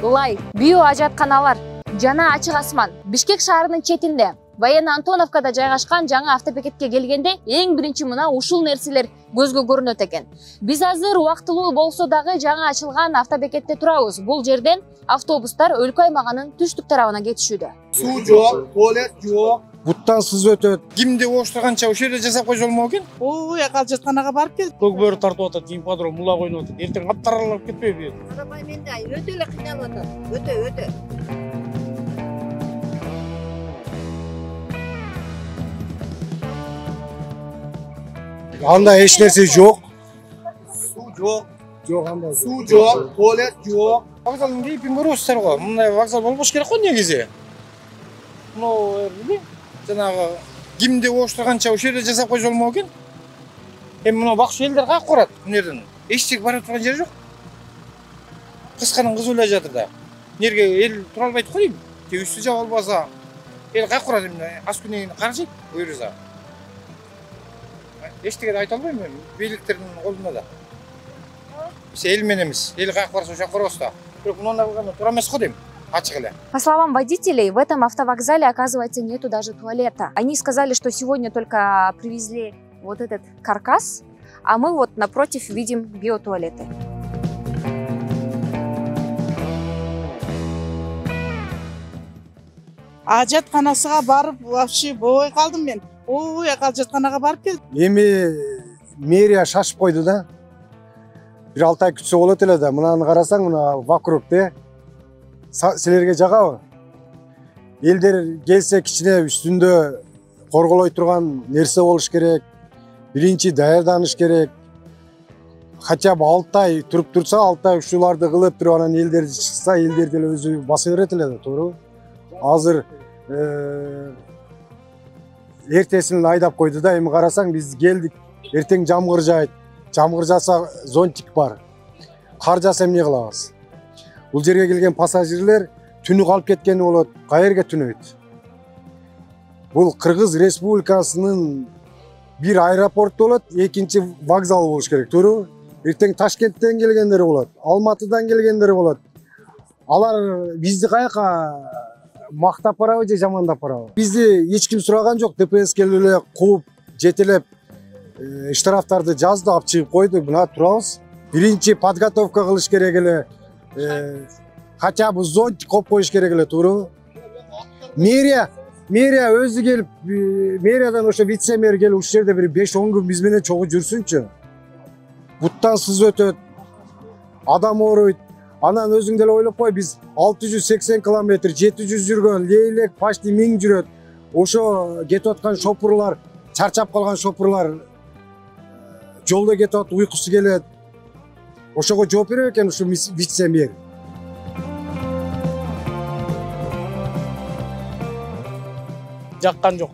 Лай, био ажатканалар жана ачык асман. Бишкек шаарынын четинде, Военно Антоновкада жайгашкан жаңы автобекетке келгенде эң биринчи мына ушул нерселер көзгө көрүнөт экен. Биз азыр убактылуу болсо дагы жаңы ачылган автобекетте турабыз. Бул жерден автобустар өлкө аймагынын түштүк тарабына кетишүүдө. Суу жок, туалет жок. Буттан сыз өтөт. Кимде оштурганча ошол жерде жасап койсо болмок экен. Ой, акалжатканага барып кел. Көк бөрү тартып атат, ипподром мула койнуп атат. Эртең аттаралап кетпейби? Арабай менде өтө эле кыйналып атат. Өтө. Анда эч нерсе жок. Суу жок. Жок анда. Суу жок, туалет жок. Вокзалдын кейпин көрөсүздөр го. Мындай вокзал болбош керек го негизи. Эмне? Жанагы кимде оштурганча ошол жерде жасап койсо болмок экен. Эми мына бакчы элдер каяка барат бул жерден? Эч жерге бара турган жер жок. Кысканын кызы эле жатыр да. Нерге эл тура албайт го дейм. Же үстү жаап албаса, эл каяка барат эми? Аз күнүнөн каражайт буюрса. Эчтеке айта албайм мен. Бийликтердин колунда да. Биз эл мененбиз. Эл каяка барса ошо жака барабыз да. Бирок мындай кылганда туура эмес го дейм. По словам водителей, в этом автовокзале, оказывается, нету даже туалета. Они сказали, что сегодня только привезли вот этот каркас, а мы вот напротив видим биотуалеты. Ажатканасыга барып, вообще бой калдым мен. Ой, акалжатканага барып кел. Эми мэрия шашып койду да. Бир 6 ай күтсө болот эле да. Мынаны карасаң, мына вокругте силерге жагабы? Элдер келсе кичине үстүндө корголой турган нерсе болуш керек. Биринчи даярданыш керек. Хотя бы 6 ай туруп турса, 6 ай ушуларды кылып туруп анан элдер чыкса, элдер деле өзү баса берет эле да, туурабы? Азыр эртесин айдап койду да, эми карасаң биз келдик. Эртең жамгыр жаайт. Жамгыр жаса зонтик бар. Кар жаса эмне кылабыз? Бул жерге келген пассажирлер түнү калып кеткени болот. Каерге түнөйт? Бул Кыргыз Республикасынын бир аэропорту болот, экинчи вокзал болуш керек, туурабы? Эртең Ташкенттен келгендер болот, Алматыдан келгендер болот. Алар бизди каяка мактап барабы же жамандап барабы? Бизди эч ким сураган жок. ДПС келип эле кууп, жетелеп штрафтарды жазды, алып чыгып койду. Мына турабыз. Биринчи подготовка кылыш керек эле. Хотя бы зонтик коюп коюш керек эле, туурабы? Мэрия өзү келип, мэриядан ошо вице-мэр келип ушул жерде бир 5-10 күн биз менен чогуу жүрсүнчү. Буттан сыз өтөт, адам ооруйт. Анан өзүң деле ойлоп кой, биз 680 километр, 700 жүргөн, лейлек почти 1000 жүрөт. Ошо кетип аткан шопурлар, чарчап калган шопурлар жолдо кетип атып, уйкусу келет. Ошого жооп берет экен ушу вице-мэр. Жаккан жок.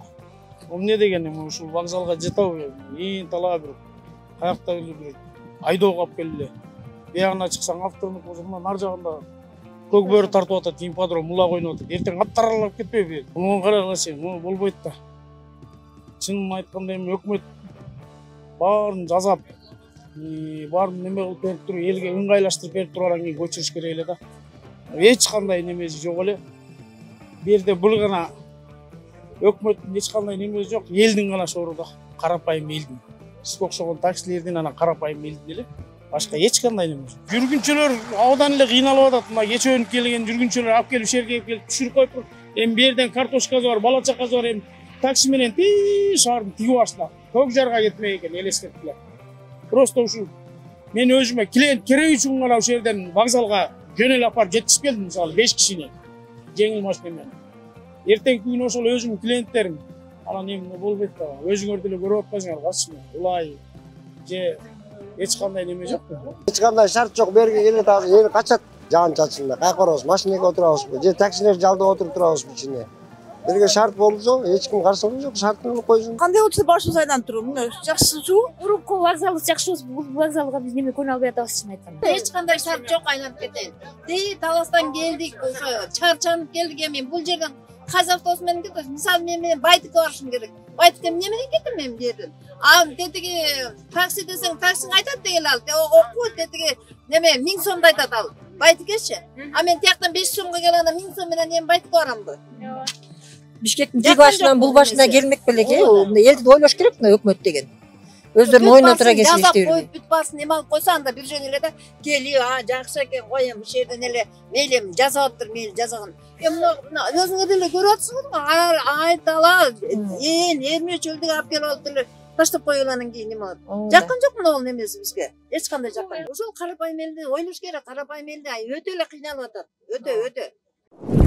Эмне деген эми ушул вокзалга жетабы? Ээн талаа бир каякта бир айдоого алып келди. Биягына чыксаң автонук болсо мына нар жагында көк бөрү тартып атат, ипподром мула койнуп атат. Эртең аттаралап кетпейби? Муну карагыла сен, муну болбойт да. Чынын айтканда эми өкмөт баарын жазап, баарын неме кылып берип туруп, элге ыңгайлаштырып берип туруп анан кийин көчүрүш керек эле да. Эч кандай немеси жок эле. Бу жерде бул гана өкмөттүн эч кандай немеси жок, элдин гана сору да. Карапайым элдин. Сизге окшогон таксилердин анан карапайым элдин эле. Башка эч кандай неме жок. Жүргүнчүлөр абдан эле кыйналып атат. Мына кечөөнүп келген жүргүнчүлөр алып келип шерге келип түшүрүп коюп, эми бу жерден картошкасы бар, бала чакасы бар, эми такси менен шаардын тиги башында көк жарга кетмек экен, элестетиптилер. Просто ушул мен өзүмө клиент керек үчүн гана ушул жерден вокзалга жөн эле апарып жеткизип келдим, мисалы 5 кишини жеңил машина менен. Эртең күнү ошол өзүмдүн клиенттерим, анан эми болбойт да. Өзүңөр деле көрүп атпайсыңар, каччы улай же эч кандай неме жок. Эч кандай шарт жок. Берге келет азыр эл качат жаан чачында. Каяка барабыз? Машинеге отурабызбы? Же таксилер жалдап отуруп турабызбы ичинде? Берге шарт болсо, эч ким каршылыгы жок, шартын кылып койсун. Кандай болсо башыбыз айданып туруп, мына жакшысу. Урукку вокзалыбыз жакшы болсо, бул вокзалга биз неме көңүл албай атабыз, чын айтканда. Эч кандай шарт жок, айланып кетейин. Таластан келдик, ошо чарчанып келдик, эми бул жерден Кайсы автобус менен кетет? Мисалы мен Байтыкка барышым керек. Байтыкка эмне менен кетем мен бу жерден? Тетиги такси десең, таксиң айтат дегел ал. Окуу тетиги неме 1000 сомду айтат ал. Байтикечи. А мен тияктан 5 сомго келгенде 1000 сом менен эми байтик барамбы? Бишкектин тиги башынан бул башына келмек белек. Элди ойлош керек мына өкмөт деген. Өздөрүнүн оюна туура келсе иштей Жазап бербей. коюп бүт басын эме алып койсо анда бир жөн эле да кели, жакшы экен коем ушул жерден эле мейли эми жазап атыптыр, мейли жазаган. Эми мына өзүңөр деле көрүп атсыңарбы? Айтала, эрме чөлдүгө алып келип алып деле таштап койгондан кийин эме болот. Жаккан жок мына бул немеси бизге. Эч кандай жаккан. Ошол карапайым элди ойлош керек, карапайым элди өтө эле кыйналып атат. Өтө.